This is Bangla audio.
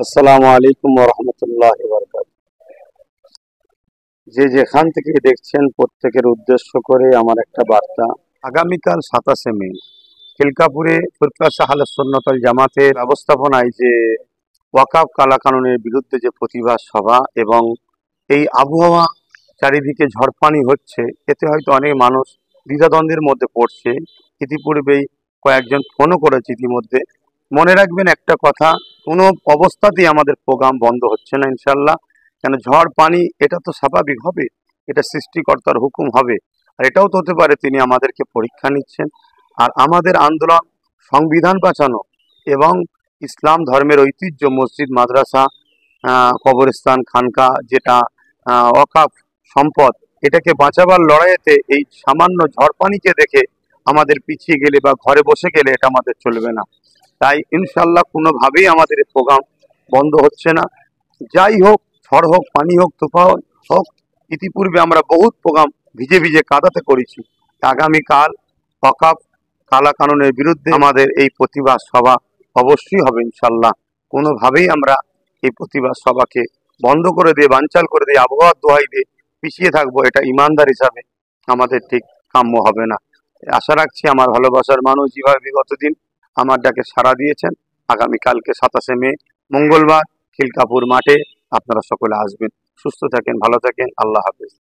আসসালামু আলাইকুম ওয়া রাহমাতুল্লাহি ওয়া বারাকাতুহু। যে যেখান থেকে দেখছেন প্রত্যেকের উদ্দেশ্য করে আমার একটা বার্তা। আগামীকাল 27শে মে খিলকাপুরে ফুরকান আহলে সুন্নাত ওয়াল জামাতের ব্যবস্থাপনায় যে ওয়াকফ কালাকানুনের বিরুদ্ধে যে প্রতিবাদ সভা এবং এই আবহাওয়া চারিদিকে ঝড়পানি হচ্ছে, এতে হয়তো অনেক মানুষ দ্বিধাদ্বন্দ্বের মধ্যে পড়ছে। ইতিপূর্বেই কয়েকজন ফোনও করেছে ইতিমধ্যে। মনে রাখবেন একটা কথা, কোনো অবস্থাতেই আমাদের প্রোগ্রাম বন্ধ হচ্ছে না ইনশাল্লাহ। কেন, ঝড় পানি এটা তো স্বাভাবিক হবে, এটা সৃষ্টিকর্তার হুকুম হবে। আর এটাও তো হতে পারে তিনি আমাদেরকে পরীক্ষা নিচ্ছেন। আর আমাদের আন্দোলন সংবিধান বাঁচানো এবং ইসলাম ধর্মের ঐতিহ্য মসজিদ মাদ্রাসা কবরস্থান খানকা যেটা ওয়াকফ সম্পদ, এটাকে বাঁচাবার লড়াইয়েতে এই সামান্য ঝড় পানিকে দেখে আমাদের পিছিয়ে গেলে বা ঘরে বসে গেলে এটা আমাদের চলবে না। তাই ইনশাল্লাহ কোনোভাবেই আমাদের এই প্রোগ্রাম বন্ধ হচ্ছে না। যাই হোক, ঝড় হোক, পানি হোক, তুফান হোক, ইতিপূর্বে আমরা বহুত প্রোগ্রাম ভিজে ভিজে কাদাতে করেছি। আগামীকাল ওয়াকফ কালা কানুনের বিরুদ্ধে আমাদের এই প্রতিবাদ সভা অবশ্যই হবে ইনশাল্লাহ। কোনোভাবেই আমরা এই প্রতিবাদ সভাকে বন্ধ করে দিয়ে, বানচাল করে দিয়ে, আবহাওয়ার দোহাই দিয়ে পিছিয়ে থাকবো, এটা ইমানদার হিসাবে আমাদের ঠিক কাম্য হবে না। আশা রাখছি আমার ভালোবাসার মানুষ যেভাবে বিগত দিন আমার ডাকে সাড়া দিয়েছেন, আগামীকালকে 27শে মে মঙ্গলবার খিলকাপুর মাঠে আপনারা সকলে আসবেন। সুস্থ থাকেন, ভালো থাকেন, আল্লাহ হাফেজ।